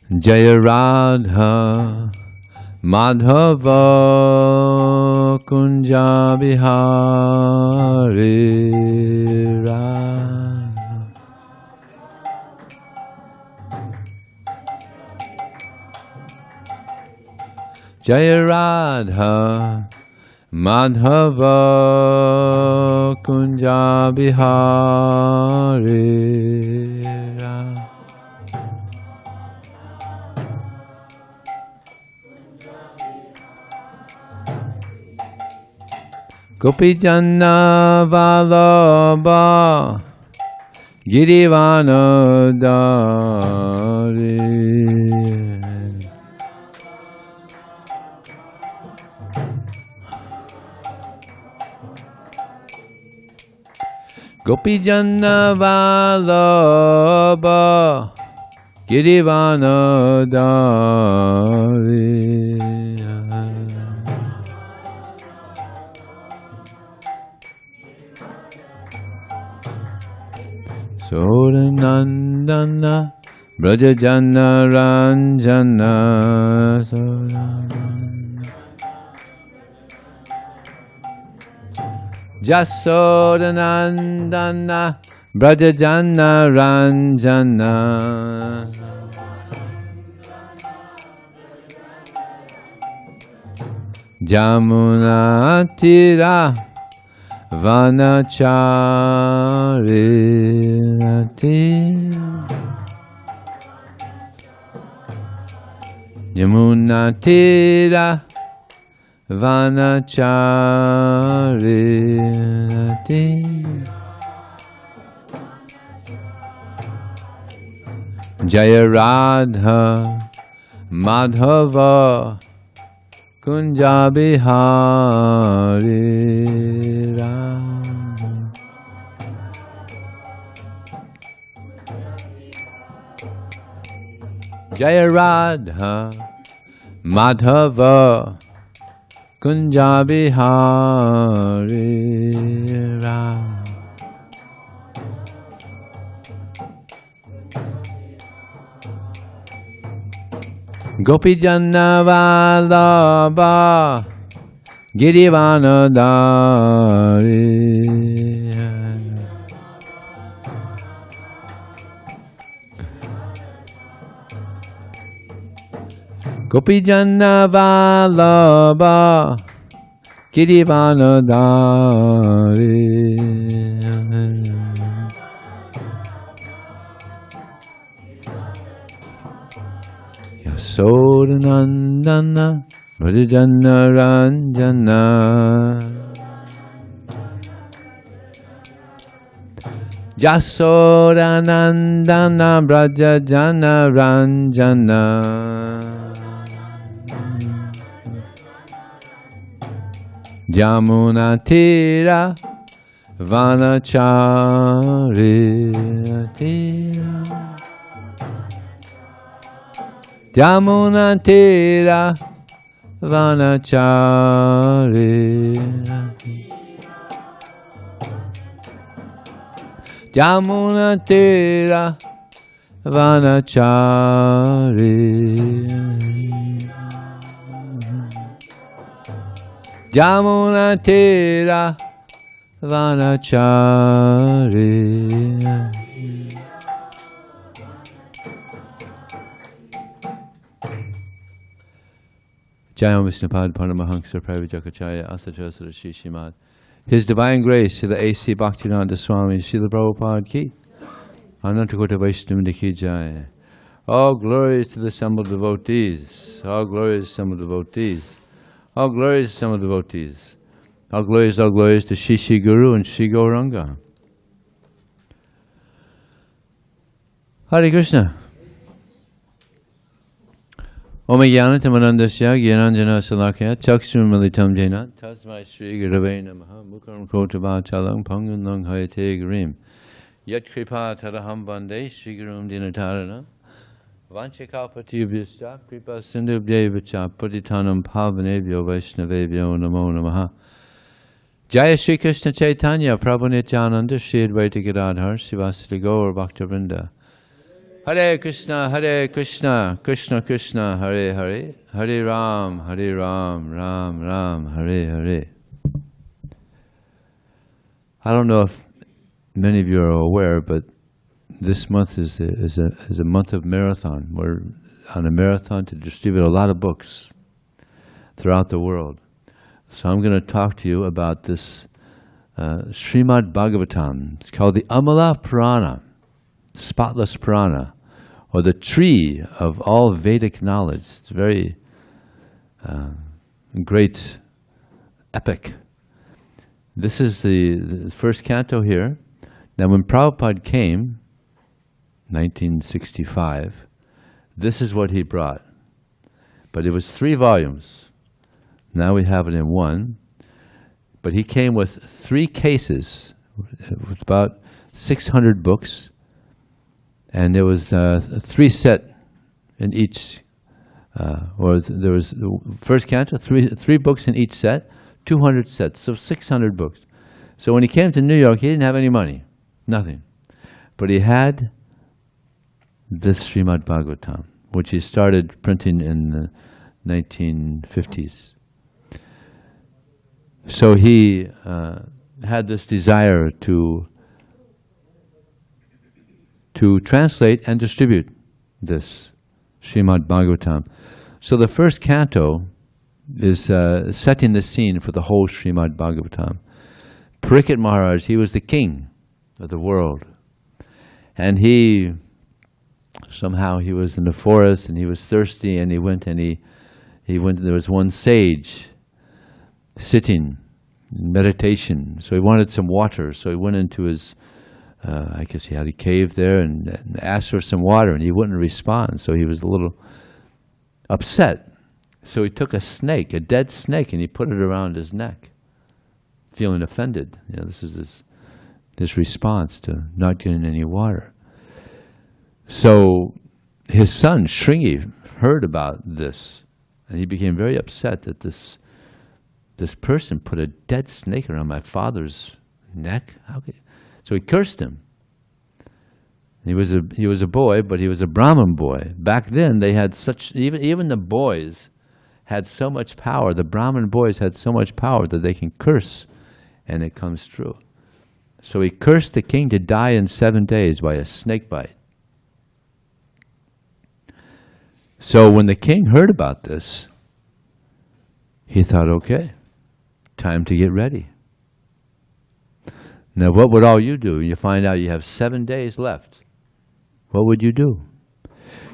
Jaya Radha Madhava Kunja Bihari Radha Jaya Radha Madhava Kunja Bihari Radha Gopi Janna Vallabha Girivana Dari Gopi Janna Vallabha Girivana Dari Sodanandana Brajajana Ranjana Jasodanandana Brajajana Ranjana Jamuna Tira Vanacharinati Yamunatira Vanacharinati Jaya Radha Madhava Kunja Bihari Radha Jaya Radha Madhava Kunja Bihari Radha Gopi Janna Vallabha Girivana Dari Gopi Janna Vallabha Girivana Dari Sodanandana Brajajana Ranjana Jasodanandana Brajajana Ranjana Jamunatira Vanacharinatira Yamunatira Vanacharinati Yamunatira Vanacharinati Yamunatira Vanacharinati Jayam Vishnupad Paramahansa Pravajakacharya Asajasara Shishimad. His Divine Grace, Srila A.C. Bhaktivedanta Swami, Srila Prabhupada ki, Anantakota Vaishnavanda ki Jaya. All glories to the assembled devotees. All glories to assembled devotees. All glories to assembled devotees. All glories to Shishi Guru and Shri Gauranga. Hare Krishna. Om Jnanatamannandasya Gyananjana Salakya Chakshur Militam Jena Tasmai Shri Gurave Namaha Mukharam Kotabhachalam Pangunlang Hayate Garim Yat Kripa Taraham Vande Shri Gurum Dinatarana Vanchakalpatibhyascha Kripa Sindhubhyevacha Putitanam Pavanebhyo Vaishnavebhyo Namo Namaha. Jaya Shri Krishna Chaitanya Prabhu Nityananda Shri Advaita Gadadhar Sivasati Gaur Bhaktivinoda Hare Krishna, Krishna Krishna, Hare Hare, Hare Ram, Ram Ram, Hare Hare. I don't know if many of you are aware, but this month is a month of marathon. We're on a marathon to distribute a lot of books throughout the world. So I'm going to talk to you about this Srimad Bhagavatam. It's called the Amala Purana, spotless Purana, or the tree of all Vedic knowledge. It's a very great epic. This is the first canto here. Now when Prabhupada came, 1965, this is what he brought. But it was 3 volumes. Now we have it in 1. But he came with 3 cases, with about 600 books. And there was 3 set in each, or there was the first canto, 3 books in each set, 200 sets, so 600 books. So when he came to New York, he didn't have any money, nothing. But he had this Srimad Bhagavatam, which he started printing in the 1950s. So he had this desire to translate and distribute this Srimad Bhagavatam. So the first canto is setting the scene for the whole Srimad Bhagavatam. Parikshit Maharaj, he was the king of the world. And he was in the forest and he was thirsty, and he went, there was one sage sitting in meditation. So he wanted some water. So he went into his, I guess he had a cave there, and asked for some water, and he wouldn't respond. So he was a little upset. So he took a snake, a dead snake, and he put it around his neck, feeling offended. You know, this is his response to not getting any water. So his son, Shringi, heard about this, and he became very upset that this person put a dead snake around my father's neck. So he cursed him. He was a boy, but he was a Brahmin boy. Back then, they had even the boys had so much power. The Brahmin boys had so much power that they can curse, and it comes true. So he cursed the king to die in 7 days by a snake bite. So when the king heard about this, he thought, okay, time to get ready. Now what would all you do? You find out you have 7 days left. What would you do?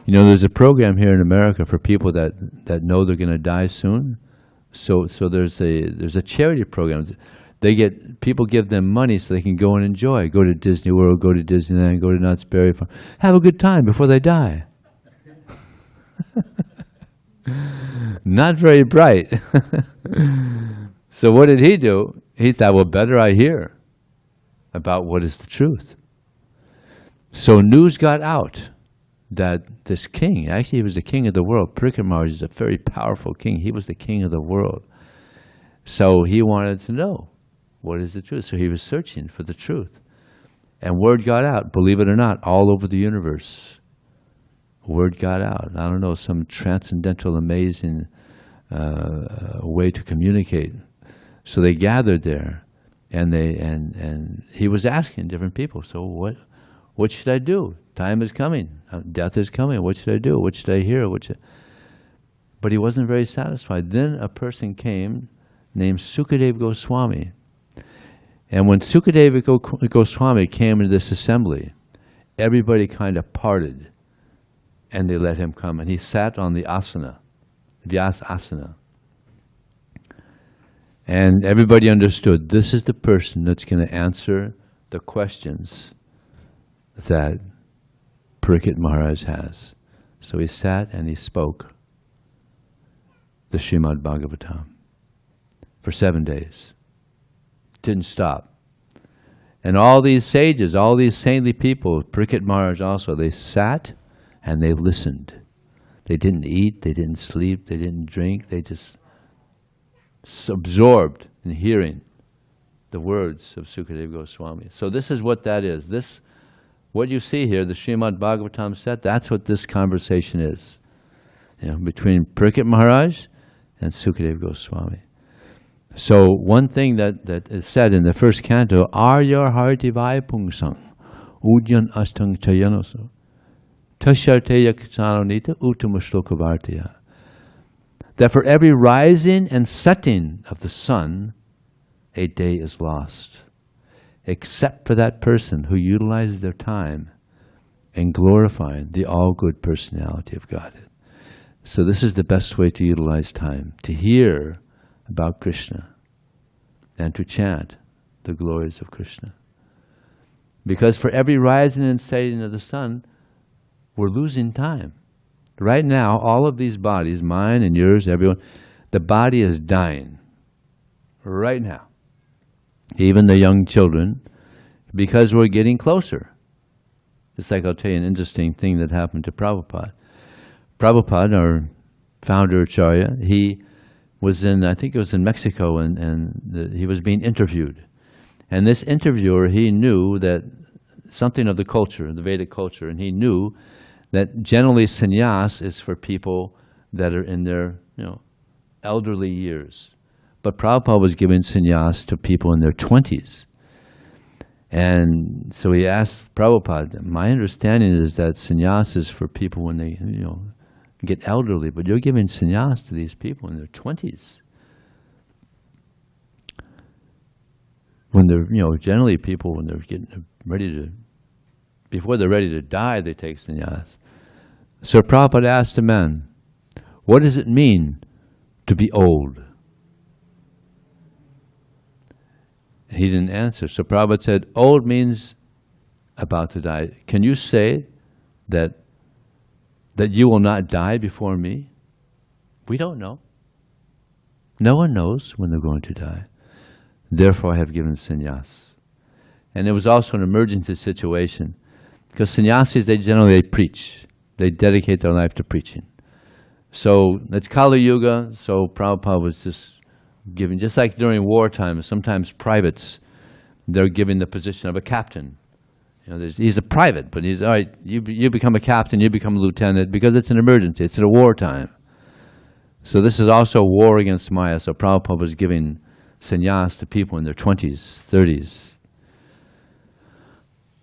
You know, there's a program here in America for people that know they're going to die soon. So there's a charity program. People give them money so they can go and enjoy. Go to Disney World, go to Disneyland, go to Knott's Berry Farm. Have a good time before they die. Not very bright. So what did he do? He thought, well, better I hear about what is the truth. So news got out that this king, actually he was the king of the world. Parikshit Maharaj is a very powerful king. He was the king of the world. So he wanted to know what is the truth. So he was searching for the truth. And word got out, believe it or not, all over the universe. Word got out. I don't know, some transcendental, amazing way to communicate. So they gathered there, and he was asking different people. So what should I do? Time is coming. Death is coming. What should I do? What should I hear? But he wasn't very satisfied. Then a person came named Sukadeva Goswami. And when Sukadeva Goswami came into this assembly, everybody kind of parted. And they let him come. And he sat on the asana, Vyasa asana. And everybody understood this is the person that's going to answer the questions that Parikshit Maharaj has. So he sat and he spoke the Srimad Bhagavatam for 7 days. Didn't stop. And all these sages, all these saintly people, Parikshit Maharaj also, they sat and they listened. They didn't eat, they didn't sleep, they didn't drink, they just absorbed in hearing the words of Sukadeva Goswami. So this is what that is. This what you see here, the Srimad Bhagavatam set, that's what this conversation is. Between Parikshit Maharaj and Sukadeva Goswami. So one thing that is said in the first canto, Arya Harti Vai Pungsang, Udyan Astang Chayanoso, Tasharteya Ksanonita Uttama Vartaya. That for every rising and setting of the sun, a day is lost, except for that person who utilizes their time in glorifying the all-good personality of Godhead. So this is the best way to utilize time, to hear about Krishna and to chant the glories of Krishna. Because for every rising and setting of the sun, we're losing time. Right now, all of these bodies, mine and yours, everyone, the body is dying. Right now. Even the young children, because we're getting closer. It's like, I'll tell you an interesting thing that happened to Prabhupada. Prabhupada, our founder Acharya, he was in, I think it was in Mexico, and he was being interviewed. And this interviewer, he knew that something of the culture, the Vedic culture, and he knew that generally sannyas is for people that are in their elderly years. But Prabhupada was giving sannyas to people in their 20s. And so he asked Prabhupada, my understanding is that sannyas is for people when they get elderly, but you're giving sannyas to these people in their 20s. When they're, generally people, when they're getting ready to, before they're ready to die, they take sannyas. So Prabhupada asked the man, what does it mean to be old? He didn't answer. So Prabhupada said, old means about to die. Can you say that you will not die before me? We don't know. No one knows when they're going to die. Therefore I have given sannyas. And it was also an emergency situation. Because sannyasis, they generally preach. They dedicate their life to preaching. So it's Kali Yuga, so Prabhupada was just giving, just like during wartime, sometimes privates, they're given the position of a captain. He's a private, but he's, all right, you become a captain, you become a lieutenant, because it's an emergency, it's in a wartime. So this is also a war against Maya, so Prabhupada was giving sannyas to people in their 20s, 30s.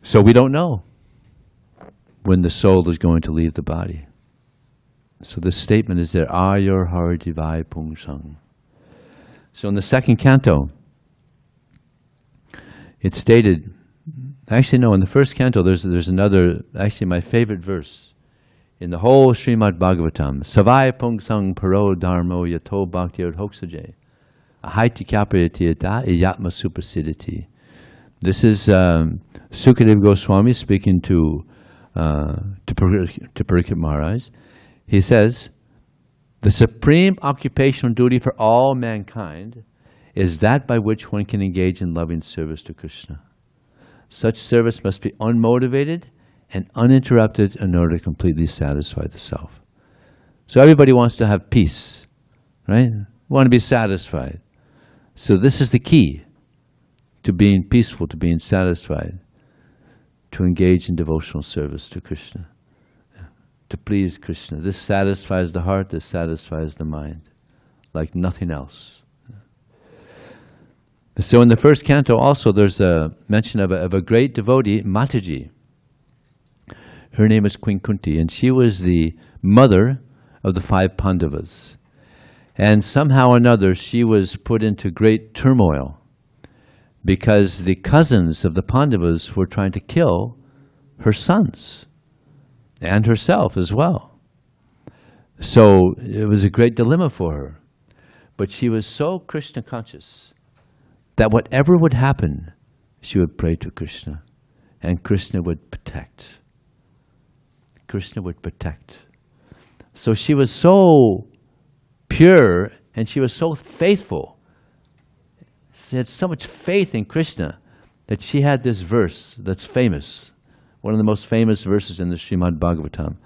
So we don't know when the soul is going to leave the body. So this statement is there, Ayur Har Divai Pungsang. So in the second canto, it's stated, actually no, in the first canto there's another, actually my favorite verse in the whole Srimad Bhagavatam. Savai Pungsang Paro Dharmo Yato Bhakti Hoksaje Ahaiti Kaprayatiyata Iyatma Suprasiditi. This is Sukadeva Goswami speaking to Parikshit Maharaj. He says, the supreme occupational duty for all mankind is that by which one can engage in loving service to Krishna. Such service must be unmotivated and uninterrupted in order to completely satisfy the self. So everybody wants to have peace, right? Want to be satisfied. So this is the key to being peaceful, to being satisfied, to engage in devotional service to Krishna, to please Krishna. This satisfies the heart, this satisfies the mind, like nothing else. So in the first canto also there's a mention of a great devotee, Mataji. Her name is Queen Kunti, and she was the mother of the 5 Pandavas. And somehow or another she was put into great turmoil because the cousins of the Pandavas were trying to kill her sons and herself as well. So it was a great dilemma for her. But she was so Krishna conscious that whatever would happen, she would pray to Krishna, and Krishna would protect. Krishna would protect. So she was so pure and she was so faithful. She had so much faith in Krishna that she had this verse that's famous, one of the most famous verses in the Srimad Bhagavatam.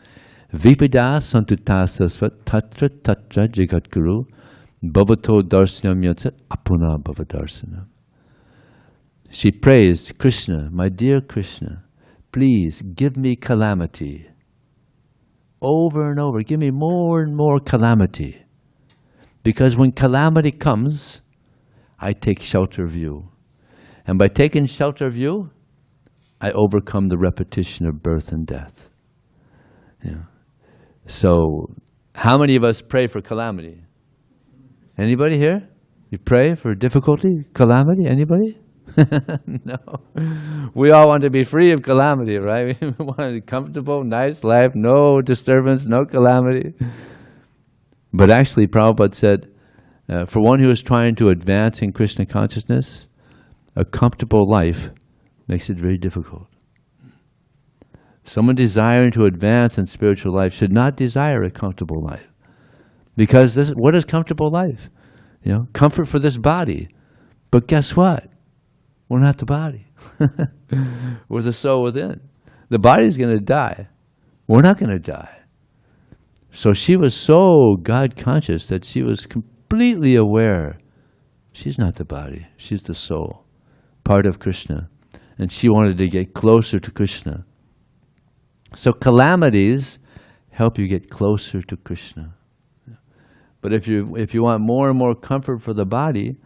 Vipada santutasasvat tatra tatra jagat guru bhavato darsanam yatsat apuna bhavadarsanam. She praised Krishna, my dear Krishna, please give me calamity. Over and over, give me more and more calamity. Because when calamity comes, I take shelter of you. And by taking shelter of you, I overcome the repetition of birth and death. Yeah. So, how many of us pray for calamity? Anybody here? You pray for difficulty, calamity? Anybody? No. We all want to be free of calamity, right? We want a comfortable, nice life, no disturbance, no calamity. But actually, Prabhupada said, for one who is trying to advance in Krishna consciousness, a comfortable life makes it very difficult. Someone desiring to advance in spiritual life should not desire a comfortable life. Because what is comfortable life? Comfort for this body. But guess what? We're not the body. We're the soul within. The body's going to die. We're not going to die. So she was so God conscious that she was completely aware she's not the body. She's the soul, part of Krishna. And she wanted to get closer to Krishna. So calamities help you get closer to Krishna. But if you want more and more comfort for the body,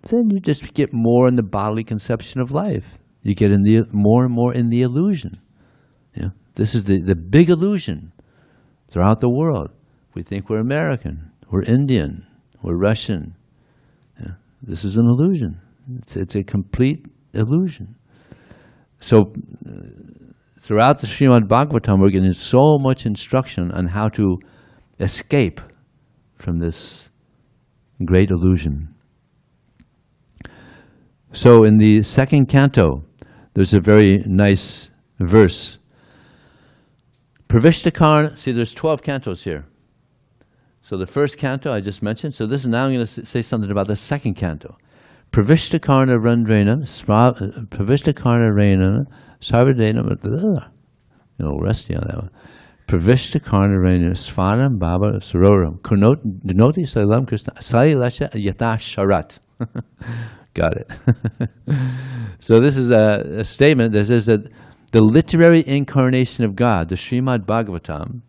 then you just get more in the bodily conception of life. You get more and more in the illusion. This is the big illusion throughout the world. We think we're American, we're Indian, we're Russian. This is an illusion. It's a complete illusion. So throughout the Srimad Bhagavatam, we're getting so much instruction on how to escape from this great illusion. So in the second canto, there's a very nice verse. Pravishtakarna, see there's 12 cantos here. So the first canto I just mentioned, so this is now I'm going to say something about the second canto. Pravishtakarna Randrena, Pravishtakarna Rena, Sarvadena, rusty on that one. Pravishtakarna Rena, Svanam Baba Saroram, Kunoti Salam Krishna, Salilasha Yatha Sharat. Got it. So this is a statement that says that the literary incarnation of God, the Srimad Bhagavatam,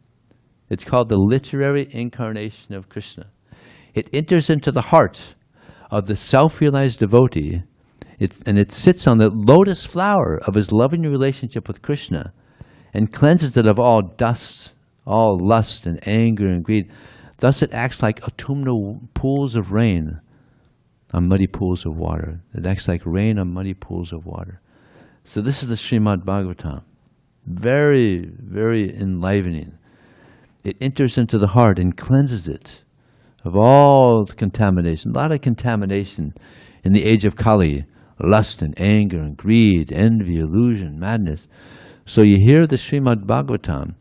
it's called the literary incarnation of Krishna. It enters into the heart of the self-realized devotee, and it sits on the lotus flower of his loving relationship with Krishna and cleanses it of all dust, all lust and anger and greed. Thus it acts like autumnal pools of rain on muddy pools of water. It acts like rain on muddy pools of water. So this is the Srimad Bhagavatam. Very, very enlivening. It enters into the heart and cleanses it of all the contamination. A lot of contamination in the age of Kali. Lust and anger and greed, envy, illusion, madness. So you hear the Srimad Bhagavatam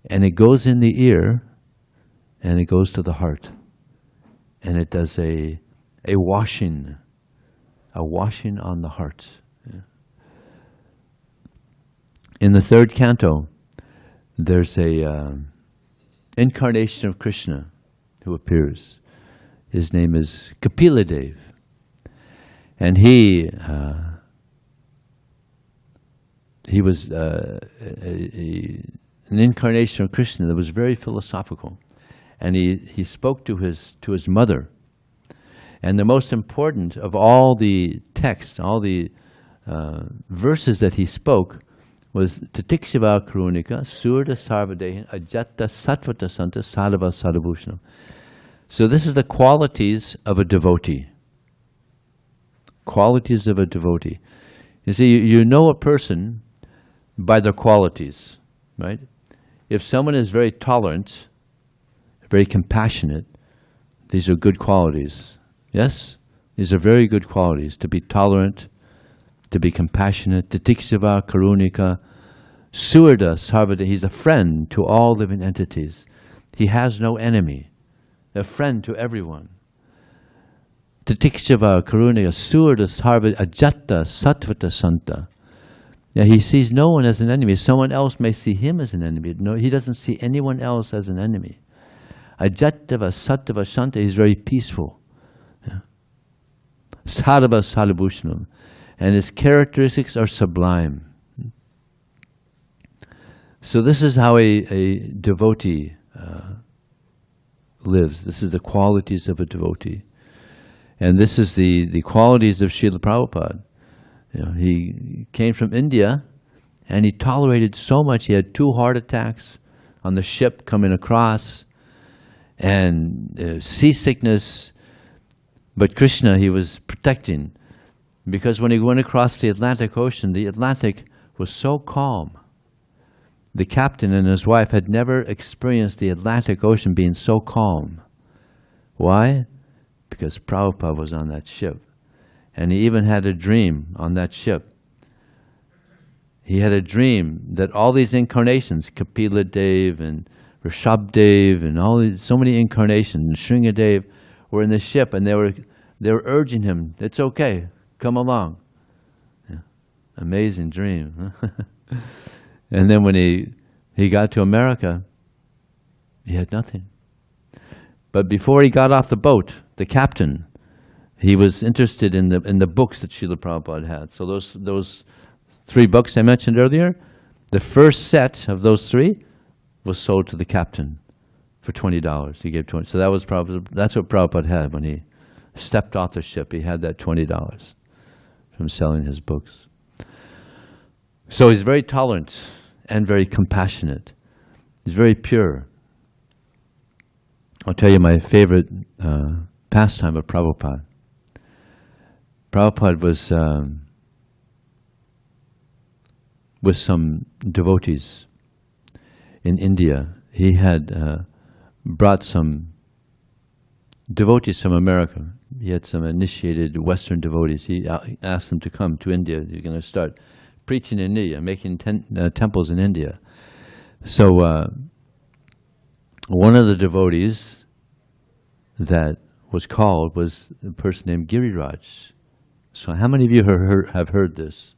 and it goes in the ear and it goes to the heart. And it does a washing on the heart. Yeah. In the third canto, there's a incarnation of Krishna who appears. His name is Kapiladev. And he was an incarnation of Krishna that was very philosophical. And he spoke to his mother. And the most important of all the texts, all the verses that he spoke, was Tatikshava Karunika, Surda Sarvadehin, Ajatta Sattvata Santa, Sadhava Sadhabhushanam. So this is the qualities of a devotee. Qualities of a devotee. You see, you know a person by their qualities, right? If someone is very tolerant, very compassionate, these are good qualities. Yes? These are very good qualities. To be tolerant, to be compassionate, Titikshava Karunika, Surda Sarvada, he's a friend to all living entities. He has no enemy, a friend to everyone. Titikshava Karunika, Surda Sarvada, Ajatta Sattvata Santa. Yeah, he sees no one as an enemy. Someone else may see him as an enemy. No, he doesn't see anyone else as an enemy. Ajattava Sattva Santa, he's very peaceful. Yeah. Sadhava Sadhabhushanam. And his characteristics are sublime. So this is how a devotee lives. This is the qualities of a devotee. And this is the qualities of Srila Prabhupada. You know, he came from India, and he tolerated so much. He had 2 heart attacks on the ship coming across, and seasickness. But Krishna, he was protecting, because when he went across the Atlantic Ocean, the Atlantic was so calm. The captain and his wife had never experienced the Atlantic Ocean being so calm. Why? Because Prabhupada was on that ship. And he even had a dream on that ship. He had a dream that all these incarnations, Kapila Dev and Rishabdev and so many incarnations, and Shringadev, were in the ship, and they were urging him, it's okay, come along. Yeah. Amazing dream. And then when he got to America, he had nothing. But before he got off the boat, the captain, he was interested in the books that Srila Prabhupada had. So those 3 books I mentioned earlier, the first set of those 3 was sold to the captain for $20. He gave $20. So that's what Prabhupada had when he stepped off the ship. He had that $20 from selling his books. So he's very tolerant and very compassionate. He's very pure. I'll tell you my favorite pastime of Prabhupada. Prabhupada was with some devotees in India. He had brought some devotees from America. He had some initiated Western devotees. He asked them to come to India. He's going to start preaching in India, making temples in India. So one of the devotees that was called was a person named Giriraj. So how many of you have heard this?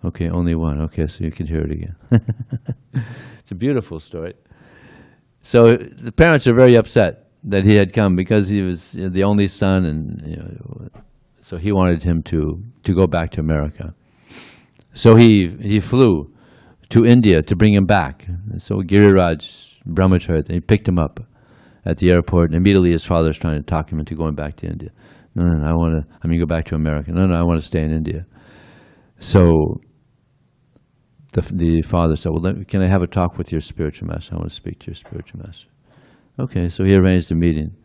Okay, only one. Okay, so you can hear it again. It's a beautiful story. So the parents are very upset that he had come, because he was the only son, and so he wanted him to go back to America. So he flew to India to bring him back. So Giriraj Brahmacharya, he picked him up at the airport, and immediately his father's trying to talk him into going back to India. No, I'm going to go back to America. No, I want to stay in India. So the father said, well, can I have a talk with your spiritual master? I want to speak to your spiritual master. Okay, so he arranged a meeting.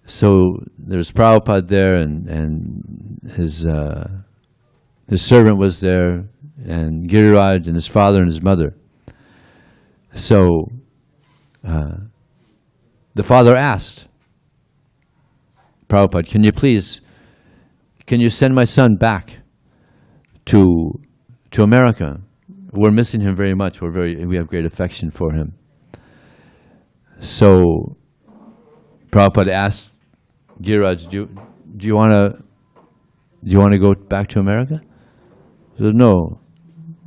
So there's Prabhupada there, and his servant was there, and Giriraj and his father and his mother. So the father asked Prabhupada, can you send my son back to America? We're missing him very much. We have great affection for him. So Prabhupada asked Giriraj, do you want to go back to America? He said, no,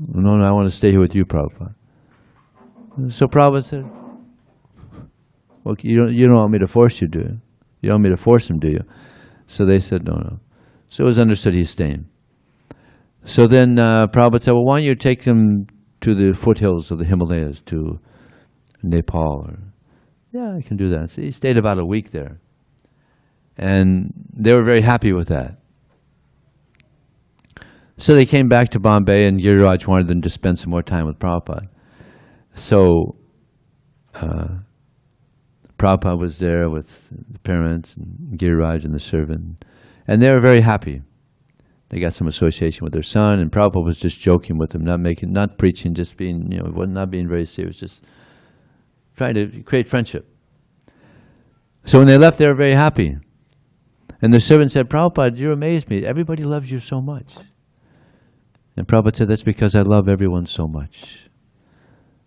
I want to stay here with you, Prabhupada. So Prabhupada said, well, you don't want me to force you, do you? You don't want me to force him, do you? So they said, no. So it was understood he's staying. So then Prabhupada said, well, why don't you take them to the foothills of the Himalayas, to Nepal? Yeah, I can do that. So he stayed about a week there. And they were very happy with that. So they came back to Bombay, and Giriraj wanted them to spend some more time with Prabhupada. So Prabhupada was there with the parents, and Giriraj and the servant, and they were very happy. They got some association with their son, and Prabhupada was just joking with them, not preaching, just being, not being very serious, just trying to create friendship. So when they left, they were very happy. And the servant said, Prabhupada, you amazed me. Everybody loves you so much. And Prabhupada said, that's because I love everyone so much.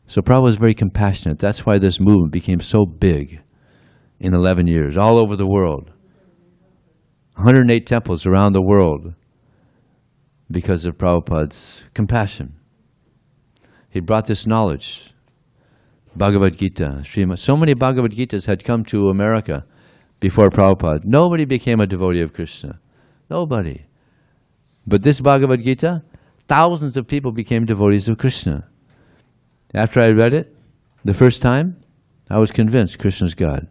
So Prabhupada was very compassionate. That's why this movement became so big in 11 years, all over the world. 108 temples around the world because of Prabhupada's compassion. He brought this knowledge. Bhagavad Gita, Srimad. So many Bhagavad Gitas had come to America before Prabhupada. Nobody became a devotee of Krishna. Nobody. But this Bhagavad Gita, thousands of people became devotees of Krishna. After I read it the first time, I was convinced Krishna's God.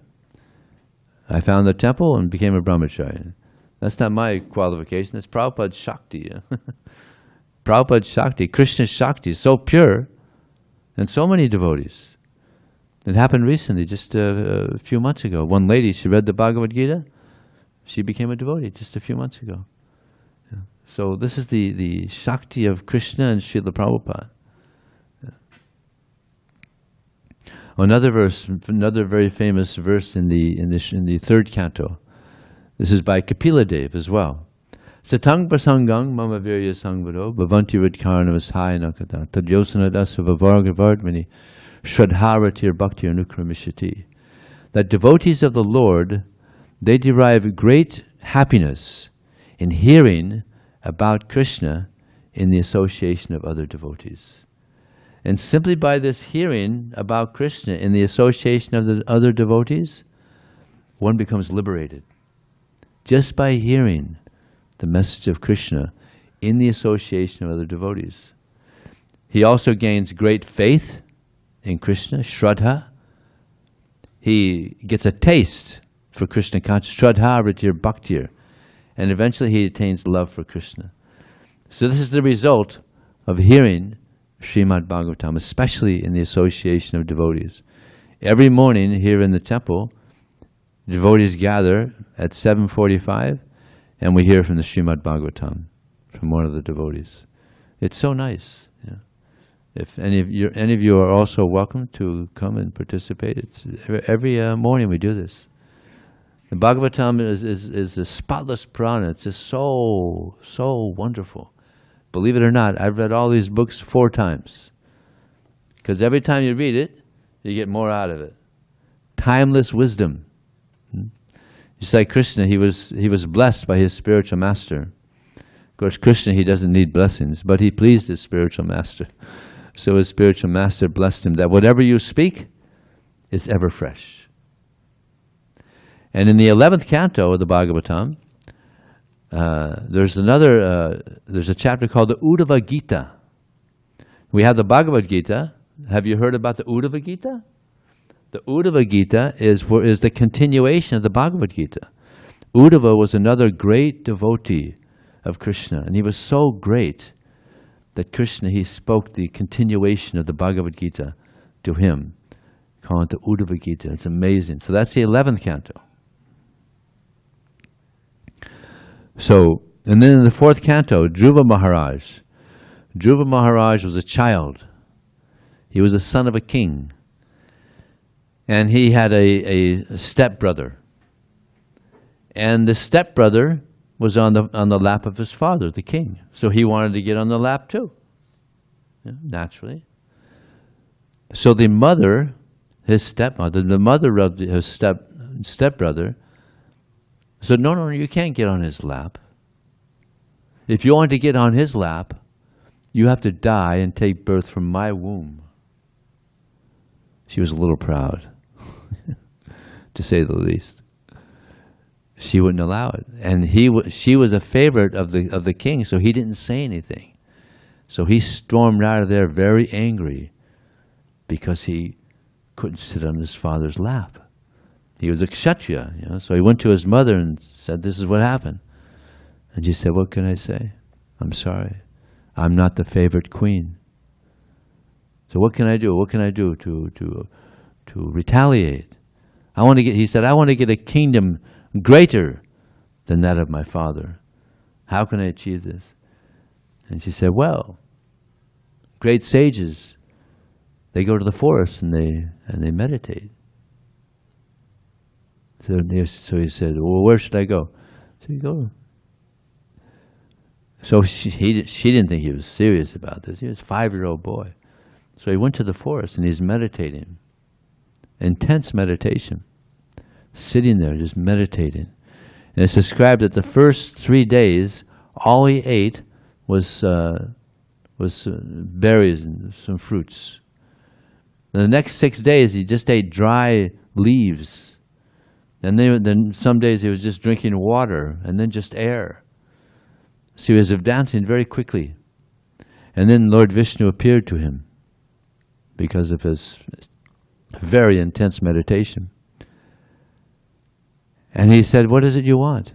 I found the temple and became a brahmachari. That's not my qualification, that's Prabhupada's Shakti. Prabhupada's Shakti, Krishna's Shakti is so pure, and so many devotees. It happened recently, just a few months ago. One lady, she read the Bhagavad Gita, she became a devotee just a few months ago. Yeah. So this is the Shakti of Krishna and Srila Prabhupada. Yeah. Another verse, another very famous verse in the third canto. This is by Kapila Dev as well. Satang prasangang mama virya sangvado bhavanti vidkarnavasthaya nakata tadyosana dasa vavarga vardmani shradharatir bhakti anukramishati. That devotees of the Lord, they derive great happiness in hearing about Krishna in the association of other devotees. And simply by this hearing about Krishna in the association of the other devotees, one becomes liberated. Just by hearing the message of Krishna in the association of other devotees. He also gains great faith in Krishna, Shraddha. He gets a taste for Krishna consciousness, Shraddha Ritir Bhaktir, and eventually he attains love for Krishna. So this is the result of hearing Srimad Bhagavatam, especially in the association of devotees. Every morning here in the temple, devotees gather at 7:45, and we hear from the Srimad Bhagavatam, from one of the devotees. It's so nice. Yeah. If any of you are also welcome to come and participate. It's every morning we do this. The Bhagavatam is a spotless Purana. It's just so wonderful. Believe it or not, I've read all these books 4 times. Because every time you read it, you get more out of it. Timeless wisdom. Just like Krishna, he was blessed by his spiritual master. Of course, Krishna, he doesn't need blessings, but he pleased his spiritual master. So his spiritual master blessed him that whatever you speak is ever fresh. And in the 11th canto of the Bhagavatam, there's a chapter called the Uddhava Gita. We have the Bhagavad Gita. Have you heard about the Uddhava Gita? The Uddhava Gita is the continuation of the Bhagavad Gita. Uddhava was another great devotee of Krishna, and he was so great that Krishna, he spoke the continuation of the Bhagavad Gita to him, calling it the Uddhava Gita. It's amazing. So that's the 11th canto. So, and then in the 4th canto, Dhruva Maharaj. Dhruva Maharaj was a child. He was the son of a king. And he had a stepbrother. And the stepbrother was on the lap of his father, the king. So he wanted to get on the lap too, naturally. So the mother, his stepmother, the mother of his stepbrother, said, no, you can't get on his lap. If you want to get on his lap, you have to die and take birth from my womb. She was a little proud, to say the least. She wouldn't allow it, and she was a favorite of the king, so he didn't say anything. So he stormed out of there very angry because he couldn't sit on his father's lap. He was a kshatriya, so he went to his mother and said, "This is what happened." And she said, "What can I say? I'm sorry. I'm not the favorite queen. So what can I do? What can I do to retaliate? He said, I want to get a kingdom greater than that of my father. How can I achieve this?" And she said, "Well, great sages, they go to the forest and they meditate." So he said, "Well, where should I go?" So you go. So she didn't think he was serious about this. He was a 5-year-old boy. So he went to the forest and he's meditating. Intense meditation. Sitting there, just meditating. And it's described that the first 3 days, all he ate was berries and some fruits. And the next 6 days, he just ate dry leaves. And then some days he was just drinking water and then just air. So he was advancing very quickly. And then Lord Vishnu appeared to him. because of his very intense meditation. And he said, "What is it you want?"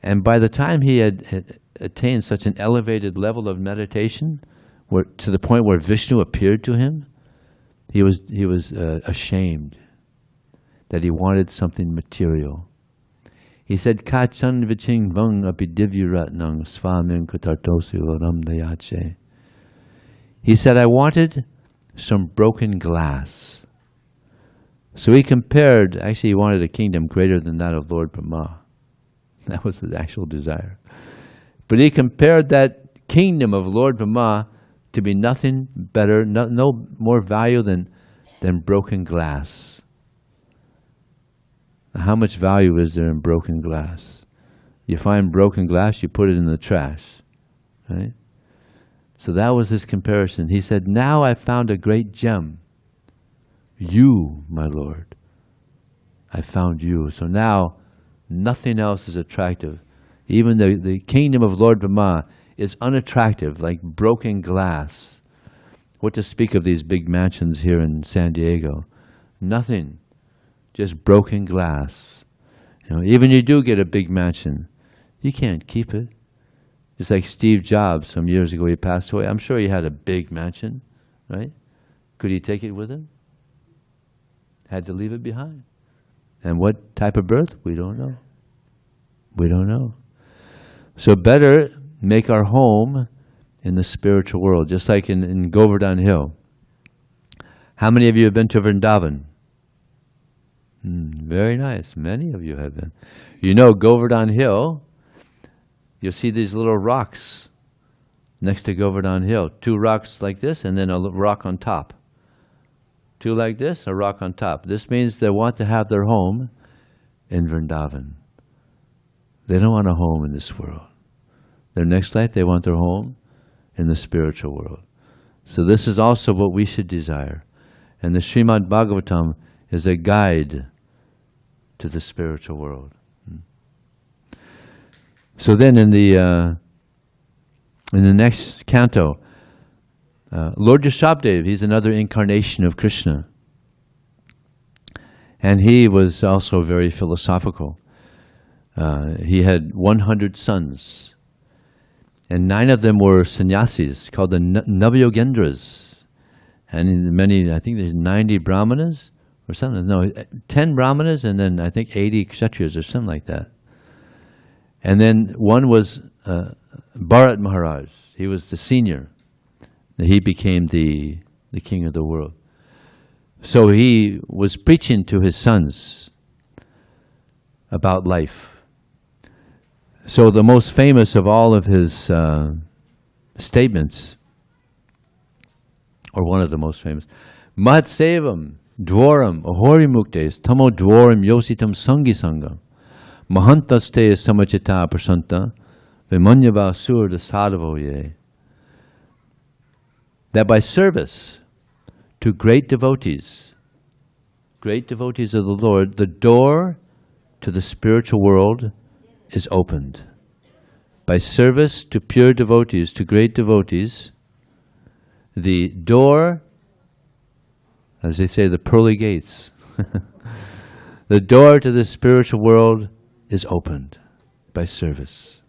And by the time he had attained such an elevated level of meditation, to the point where Vishnu appeared to him, he was ashamed that he wanted something material. He said, "Kachan viching vang api divyaratnang svamin kutartosu varam dayache." He said, "I wanted some broken glass." So he compared, actually he wanted a kingdom greater than that of Lord Brahma. That was his actual desire. But he compared that kingdom of Lord Brahma to be nothing better, no more value than broken glass. How much value is there in broken glass? You find broken glass, you put it in the trash, right? So that was his comparison. He said, "Now I found a great gem. You, my Lord. I found you." So now nothing else is attractive. Even the kingdom of Lord Brahma is unattractive, like broken glass. What to speak of these big mansions here in San Diego? Nothing. Just broken glass. Even you do get a big mansion, you can't keep it. Just like Steve Jobs, some years ago he passed away. I'm sure he had a big mansion, right? Could he take it with him? Had to leave it behind. And what type of birth? We don't know. We don't know. So better make our home in the spiritual world, just like in Govardhan Hill. How many of you have been to Vrindavan? Very nice. Many of you have been. Govardhan Hill, you'll see these little rocks next to Govardhan Hill. 2 rocks like this and then a rock on top. 2 like this, a rock on top. This means they want to have their home in Vrindavan. They don't want a home in this world. Their next life, they want their home in the spiritual world. So this is also what we should desire. And the Srimad Bhagavatam is a guide to the spiritual world. So then in the next canto, Lord Rishabhdev, he's another incarnation of Krishna. And he was also very philosophical. He had 100 sons. And 9 of them were sannyasis, called the Navayogendras. And many, I think there's 90 brahmanas or something. No, 10 brahmanas and then I think 80 kshatriyas or something like that. And then one was Bharat Maharaj. He was the senior. He became the king of the world. So he was preaching to his sons about life. So the most famous of all of his statements, or one of the most famous, Mahat Sevam Dwaram Ahori Muktes Tamo Dwaram Yositam Sangi Sangam Mahantaste Samachita Prasanta Vimanyava Surda Sadhavoye. That by service to great devotees of the Lord, the door to the spiritual world is opened. By service to pure devotees, to great devotees, the door, as they say, the pearly gates, the door to the spiritual world is opened by service.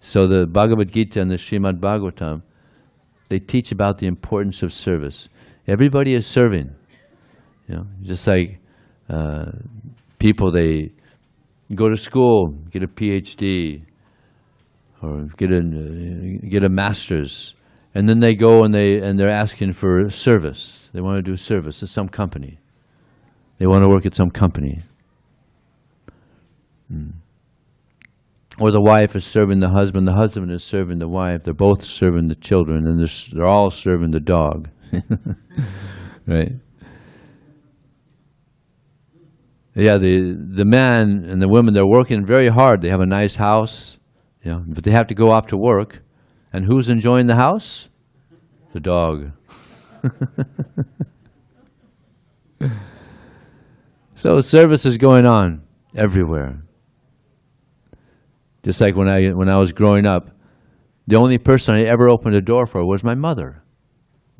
So the Bhagavad Gita and the Srimad Bhagavatam, they teach about the importance of service. Everybody is serving. Just like people, they go to school, get a PhD, or get a master's, and then they go and they're asking for service. They want to do service at some company. They want to work at some company. Or the wife is serving the husband is serving the wife. They're both serving the children, and they're all serving the dog, right? Yeah, the man and the women, they're working very hard. They have a nice house, but they have to go off to work. And who's enjoying the house? The dog. So service is going on everywhere. Just like when I was growing up, the only person I ever opened a door for was my mother.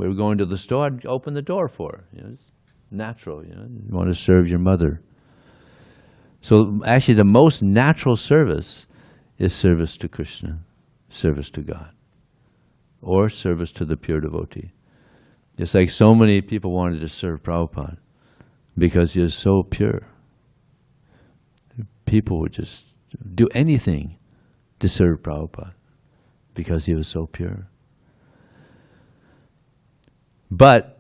We were going to the store, I'd open the door for her. It's natural, you want to serve your mother. So actually the most natural service is service to Krishna, service to God, or service to the pure devotee. It's like so many people wanted to serve Prabhupada because he was so pure. People would just do anything to serve Prabhupada because he was so pure. But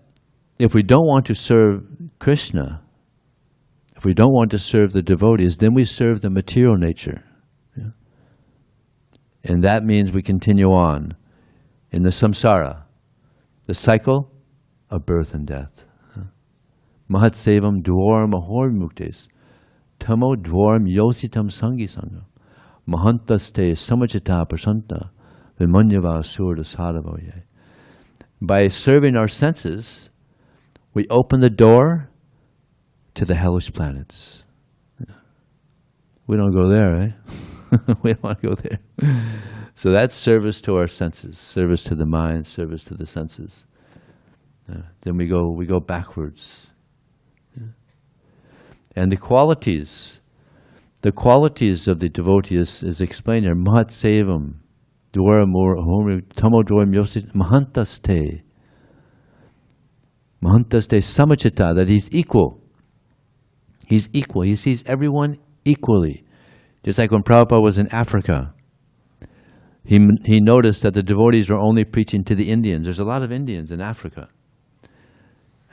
if we don't want to serve Krishna, if we don't want to serve the devotees, then we serve the material nature. And that means we continue on in the samsara, the cycle of birth and death. Mahat sevam dwaram ahor muktes, tamo dwaram yositam sangi sangam, mahantaste samachita prasanta, vimanyava surda sadhavoye. By serving our senses, we open the door to the hellish planets. We don't go there, right? We don't want to go there. So that's service to our senses, service to the mind, service to the senses. Then we go backwards. And the qualities of the devotee is explained here. Mahat sevam, dwaram tamo dwaram yosit mahantaste. Mahantaste samachita, that he's equal. He's equal. He sees everyone equally. Just like when Prabhupada was in Africa, he noticed that the devotees were only preaching to the Indians. There's a lot of Indians in Africa.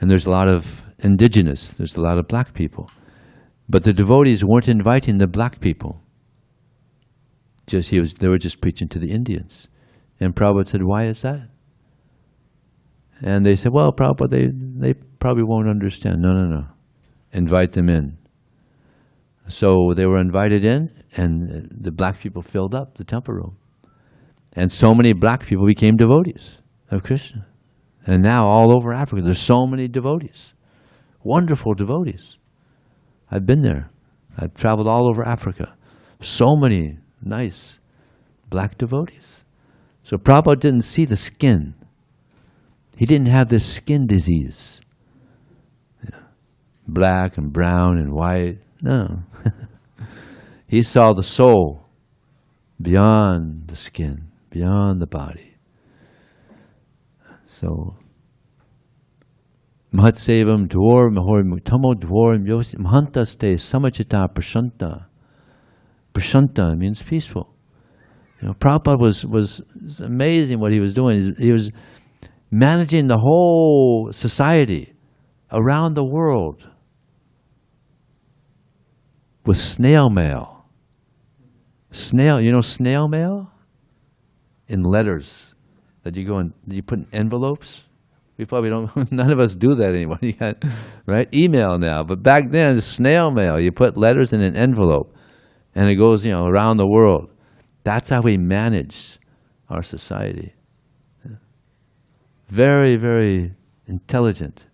And there's a lot of indigenous, there's a lot of black people. But the devotees weren't inviting the black people. They were just preaching to the Indians. And Prabhupada said, why is that? And they said, well, Prabhupada, they probably won't understand. No. Invite them in. So they were invited in, and the black people filled up the temple room. And so many black people became devotees of Krishna. And now all over Africa, there's so many devotees. Wonderful devotees. I've been there. I've traveled all over Africa. So many nice black devotees. So Prabhupada didn't see the skin. He didn't have this skin disease. Black and brown and white. No. He saw the soul beyond the skin, beyond the body. So, Mahat sevam dwar mahor tamo dwar yosi mahantaste samachita prashanta. Prashanta means peaceful. Prabhupada was amazing what he was doing. He was managing the whole society around the world with snail mail. Snail mail? In letters that you put in envelopes. We probably don't, none of us do that anymore. You got, right? Email now. But back then, it's snail mail. You put letters in an envelope and it goes, around the world. That's how we manage our society. Very, very intelligent.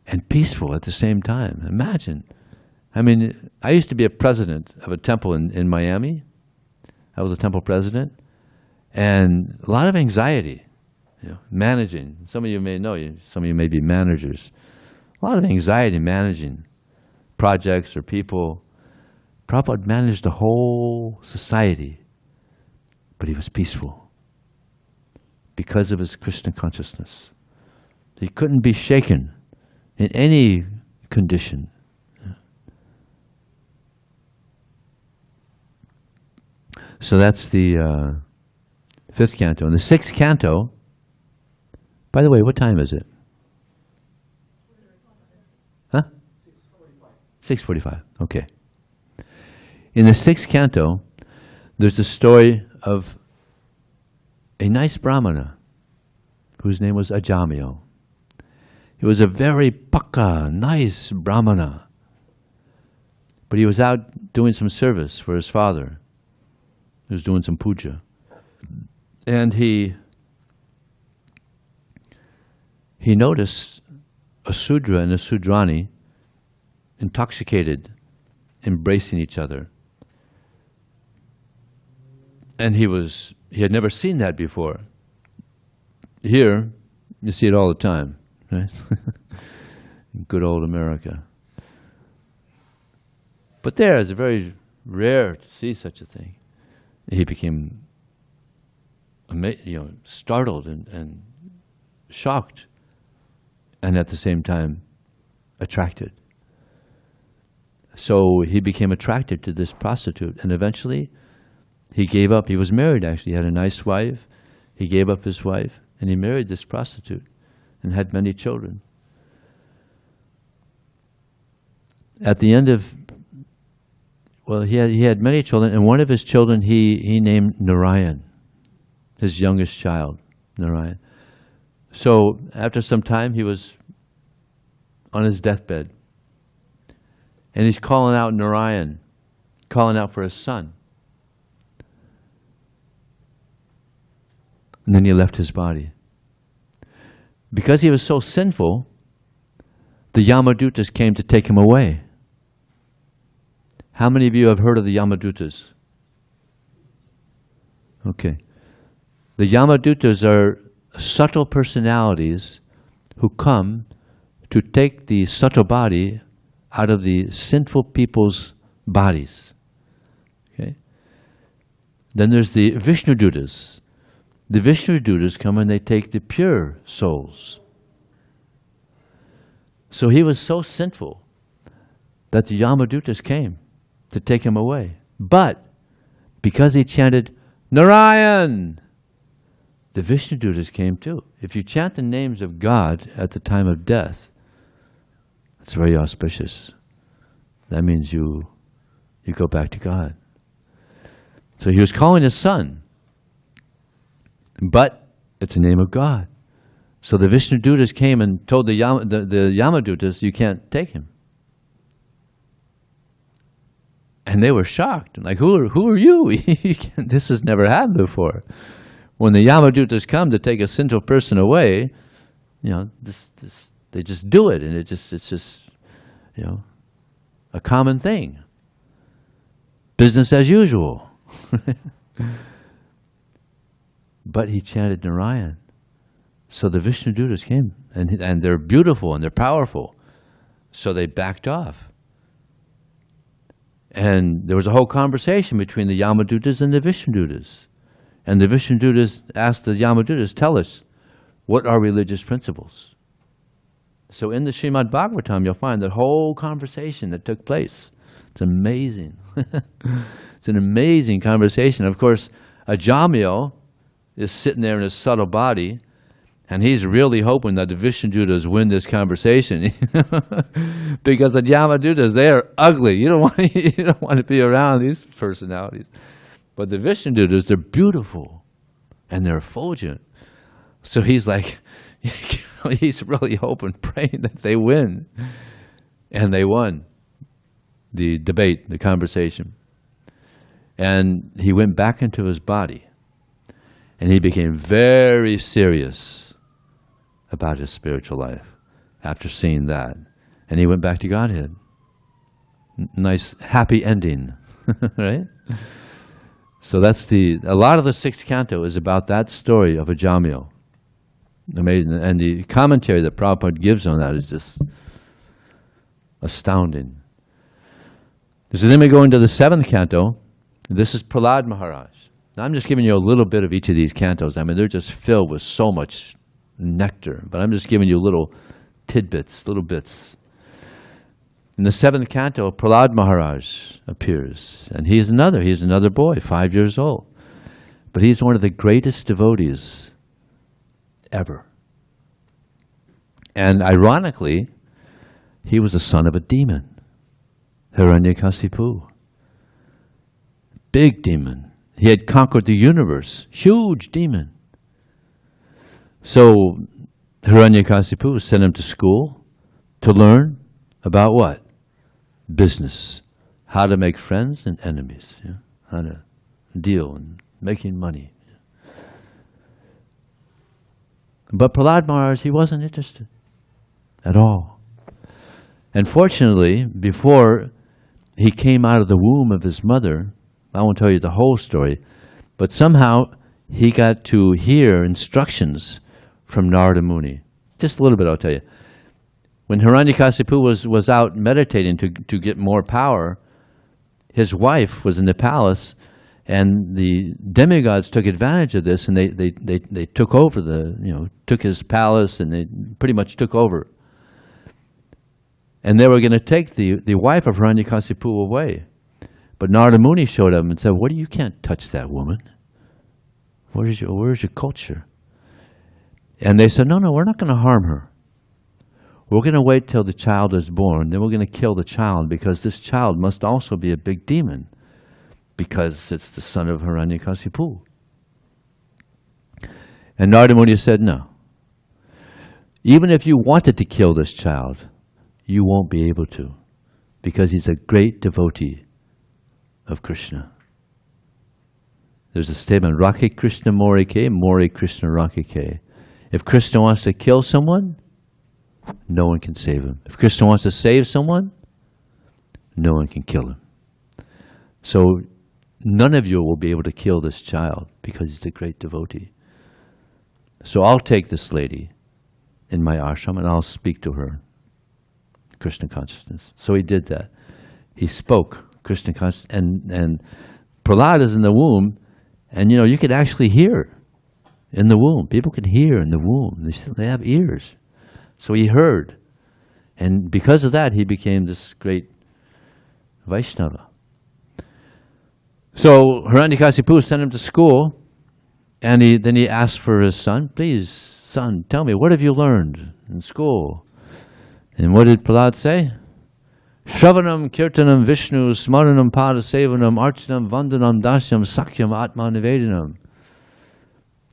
And peaceful at the same time. Imagine. I used to be a president of a temple in Miami. I was a temple president. And a lot of anxiety, managing. Some of you may know, some of you may be managers. A lot of anxiety managing projects or people. Prabhupada managed the whole society, but he was peaceful because of his Krishna consciousness. He couldn't be shaken in any condition. So that's the 5th canto. And the 6th canto, by the way, what time is it? Huh? 6:45. Okay. In the 6th canto, there's the story of a nice brahmana whose name was Ajamio. He was a very pakka, nice brahmana. But he was out doing some service for his father. He was doing some puja. And he noticed a Sudra and a Sudrani intoxicated, embracing each other. And he was he had never seen that before. Here, you see it all the time, right? Good old America. But there, it's very rare to see such a thing. He became startled and shocked, and at the same time attracted. So he became attracted to this prostitute, and eventually he gave up. He was married, actually. He had a nice wife. He gave up his wife, and he married this prostitute and had many children. At the end of, well, he had many children, and one of his children he named Narayan, his youngest child, Narayan. So after some time, he was on his deathbed, and he's calling out Narayan, calling out for his son. And then he left his body. Because he was so sinful, the Yamadutas came to take him away. How many of you have heard of the Yamadutas? Okay. The Yamadutas are subtle personalities who come to take the subtle body out of the sinful people's bodies. Okay? Then there's the Vishnudutas. The Vishnudutas come and they take the pure souls. So he was so sinful that the Yamadutas came to take him away. But because he chanted Narayan, the Vishnudutas came too. If you chant the names of God at the time of death, it's very auspicious. That means you go back to God. So he was calling his son, but it's the name of God. So the Vishnudutas came and told the Yamadutas, you can't take him. And they were shocked. Like, who are you? This has never happened before. When the Yamadutas come to take a sinful person away, they just do it, and it's just a common thing. Business as usual. But he chanted Narayan. So the Vishnudutas came, and they're beautiful and they're powerful. So they backed off. And there was a whole conversation between the Yamadutas and the Vishnudutas. And the Vishnudutas asked the Yamadutas, tell us, what are religious principles? So in the Srimad Bhagavatam, you'll find that whole conversation that took place. It's amazing. It's an amazing conversation. Of course, Ajamil is sitting there in his subtle body, and he's really hoping that the Vishnudutas win this conversation. Because the Yamadutas, they are ugly. You don't want to be around these personalities. But the Vishnudutas, they're beautiful, and they're effulgent. So he's like, he's really hoping, praying that they win. And they won the debate, the conversation. And he went back into his body. And he became very serious about his spiritual life after seeing that. And he went back to Godhead. Nice, happy ending, right? So that's a lot of the sixth canto is about that story of Ajamil. Amazing. And the commentary that Prabhupada gives on that is just astounding. So then we go into the seventh canto. This is Prahlad Maharaj. Now I'm just giving you a little bit of each of these cantos. I mean, they're just filled with so much nectar, but I'm just giving you little tidbits, little bits. In the seventh canto, Prahlad Maharaj appears, and he's another boy, 5 years old. But he's one of the greatest devotees ever. And ironically, he was the son of a demon, Hiranyakasipu. Big demon. He had conquered the universe. Huge demon. So Hiranyakasipu sent him to school to learn about what? Business. How to make friends and enemies. How to deal and making money. But Prahlad Maharaj, he wasn't interested at all. And fortunately, before he came out of the womb of his mother, I won't tell you the whole story, but somehow he got to hear instructions from Narada Muni. Just a little bit, I'll tell you. When Hiranyakasipu was out meditating to get more power, his wife was in the palace, and the demigods took advantage of this, and they took over took his palace, and they pretty much took over. And they were going to take the wife of Hiranyakasipu away. But Narada Muni showed up and said, you can't touch that woman. Where's your culture? And they said, no, we're not going to harm her. We're going to wait till the child is born, then we're going to kill the child, because this child must also be a big demon, because it's the son of Hiranyakasipu. And Narada Muni said, no. Even if you wanted to kill this child, you won't be able to, because he's a great devotee of Krishna. There's a statement, Rakhe Krishna Morike, More Krishna Rakhe. If Krishna wants to kill someone, no one can save him. If Krishna wants to save someone, no one can kill him. So none of you will be able to kill this child, because he's a great devotee. So I'll take this lady in my ashram and I'll speak to her Krishna consciousness. So he did that. He spoke Krishna consciousness, and Prahlad is in the womb, and you could actually hear in the womb. People can hear in the womb. They have ears. So he heard. And because of that, he became this great Vaishnava. So Hiranyakasipu sent him to school, and then he asked for his son, please, son, tell me, what have you learned in school? And what did Prahlad say? Shravanam, Kirtanam, Vishnu, Smaranam, Padasevanam, Archanam, Vandanam, Dasyam, Sakyam, Atma Nivedanam.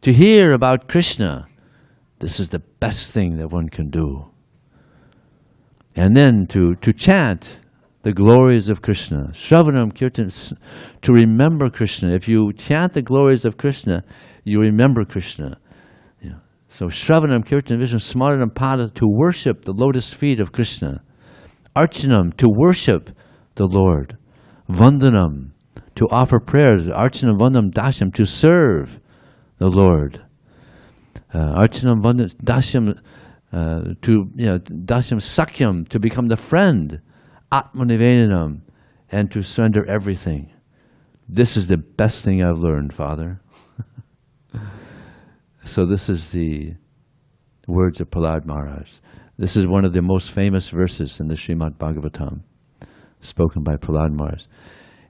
To hear about Krishna, this is the best thing that one can do. And then to chant the glories of Krishna. Shravanam, Kirtan, to remember Krishna. If you chant the glories of Krishna, you remember Krishna. So Shravanam, Kirtan, Vishnu, Smaranam, Pada, to worship the lotus feet of Krishna. Archanam, to worship the Lord. Vandanam, to offer prayers. Archanam, Vandanam, Dasyam, to serve the Lord. Archanam, Vandanam, Dasyam, Dasyam, Sakyam, to become the friend. Atma Nivedanam, and to surrender everything. This is the best thing I've learned, Father. So this is the words of Prahlad Maharaj. This is one of the most famous verses in the Srimad Bhagavatam, spoken by Prahlad Maharaj.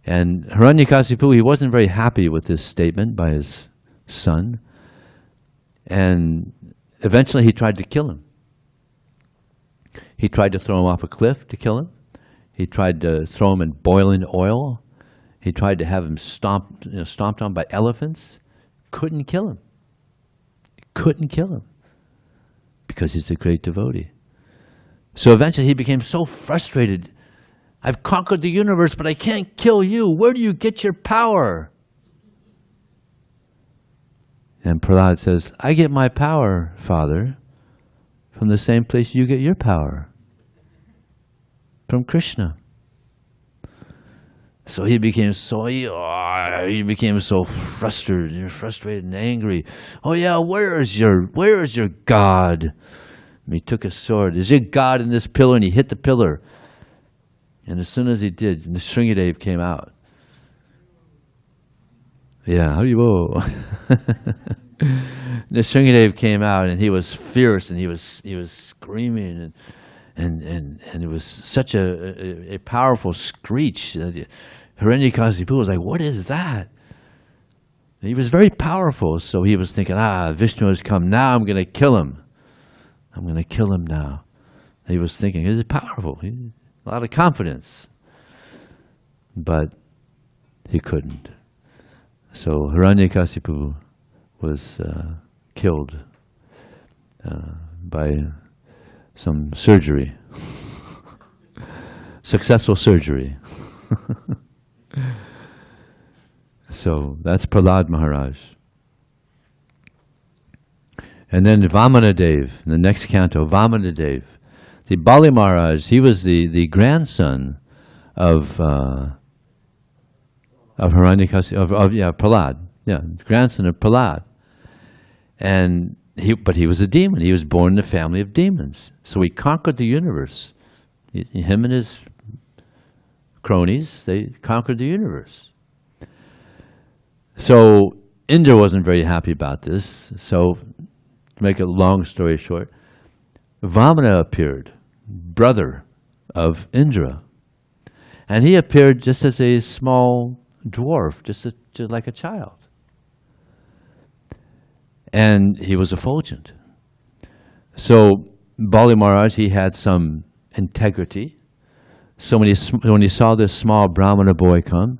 And Hiranyakasipu, he wasn't very happy with this statement by his son. And eventually he tried to kill him. He tried to throw him off a cliff to kill him. He tried to throw him in boiling oil. He tried to have him stomped on by elephants. Couldn't kill him. Couldn't kill him, because he's a great devotee. So eventually he became so frustrated. I've conquered the universe, but I can't kill you. Where do you get your power? And Prahlad says, I get my power, Father, from the same place you get your power, from Krishna. So he became so frustrated and angry. Oh yeah, where is your God? And he took his sword. Is your God in this pillar? And he hit the pillar. And as soon as he did, the Sringadev came out. Yeah, Haribo. The Sringadev came out, and he was fierce, and he was screaming, and it was such a powerful screech. Hiranyakasipu was like, what is that? And he was very powerful, so he was thinking, Vishnu has come, now I'm going to kill him. I'm going to kill him now. And he was thinking, he's powerful, a lot of confidence. But he couldn't. So Hiranyakasipu was killed by some surgery, successful surgery. So that's Prahlad Maharaj. And then Vamanadev, in the next canto, Vamanadev. The Bali Maharaj, he was the grandson of Hiranyakasipu, Prahlad. Yeah, grandson of Prahlad. But he was a demon. He was born in a family of demons. So he conquered the universe. Him and his cronies, they conquered the universe. So Indra wasn't very happy about this. So to make a long story short, Vamana appeared, brother of Indra. And he appeared just as a small dwarf, just like a child. And he was effulgent. So Bali Maharaj, he had some integrity. So when he saw this small Brahmana boy come,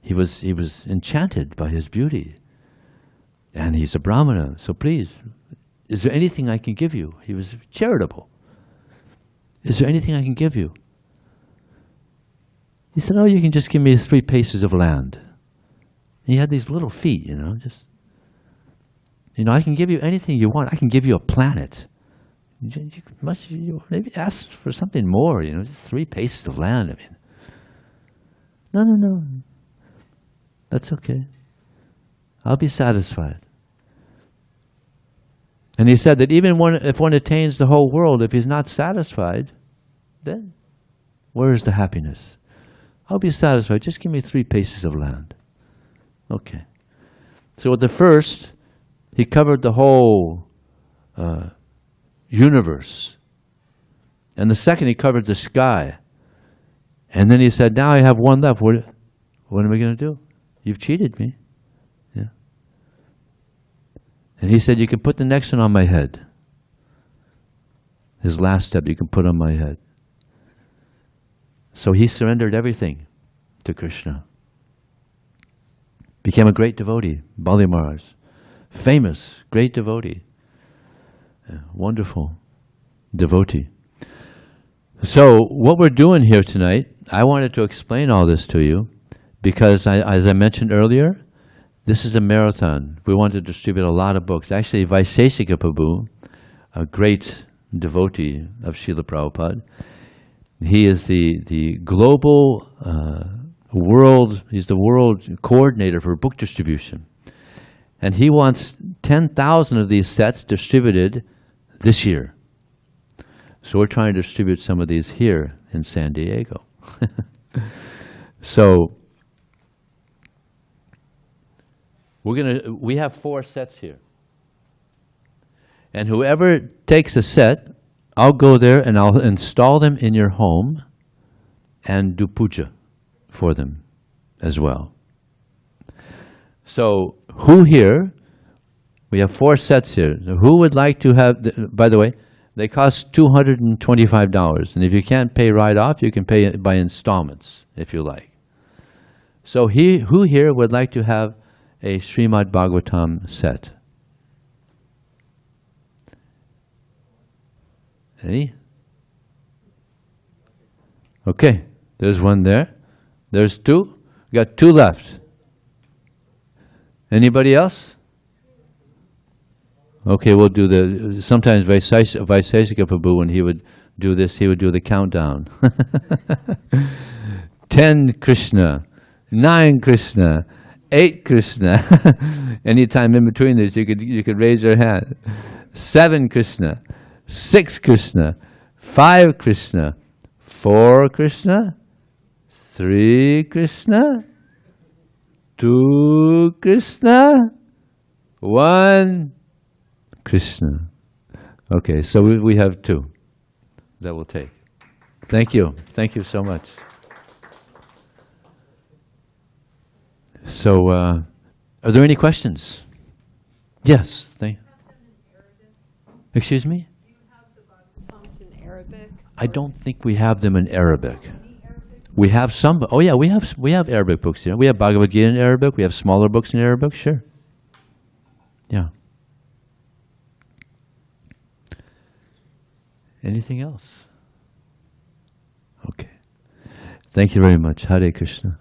he was enchanted by his beauty. And he's a Brahmana, so please, is there anything I can give you? He was charitable. Is there anything I can give you? He said, oh, you can just give me 3 paces of land. He had these little feet, I can give you anything you want. I can give you a planet. You maybe ask for something more, just 3 paces of land. No. That's okay. I'll be satisfied. And he said that even if one attains the whole world, if he's not satisfied, then where is the happiness? I'll be satisfied. Just give me 3 paces of land. Okay. So with the first, he covered the whole universe. And the second, he covered the sky. And then he said, now I have 1 left. What am I going to do? You've cheated me. Yeah. And he said, you can put the next one on my head. His last step, you can put on my head. So he surrendered everything to Krishna. Became a great devotee, Bali Maharaj. Famous, great devotee. Wonderful devotee. So what we're doing here tonight, I wanted to explain all this to you because, as I mentioned earlier, this is a marathon. We want to distribute a lot of books. Actually, Vaisesika Prabhu, a great devotee of Srila Prabhupada, he is the global he's the world coordinator for book distribution. And he wants 10,000 of these sets distributed this year. So we're trying to distribute some of these here in San Diego. So we have 4 sets here. And whoever takes a set, I'll go there and I'll install them in your home and do puja for them as well. So who here, we have 4 sets here. Who would like to have, by the way, they cost $225. And if you can't pay right off, you can pay it by installments if you like. So who here would like to have a Srimad Bhagavatam set? Any? Okay, there's 1 there. There's 2. We got 2 left. Anybody else? Okay, we'll do sometimes Vaisesika Prabhu, when he would do this, he would do the countdown. 10 Krishna, 9 Krishna, 8 Krishna. Anytime in between this, you could raise your hand. 7 Krishna, 6 Krishna, 5 Krishna, 4 Krishna, 3 Krishna, 2 Krishna, 1 Krishna. Okay, so we have 2 that we'll take. Thank you. Thank you so much. So, are there any questions? Yes. Excuse me? Do you have the Bhagavatams in Arabic? I don't think we have them in Arabic. We have some. Oh yeah, we have Arabic books here. We have Bhagavad Gita in Arabic. We have smaller books in Arabic. Sure. Yeah. Anything else? Okay. Thank you very much. Hare Krishna.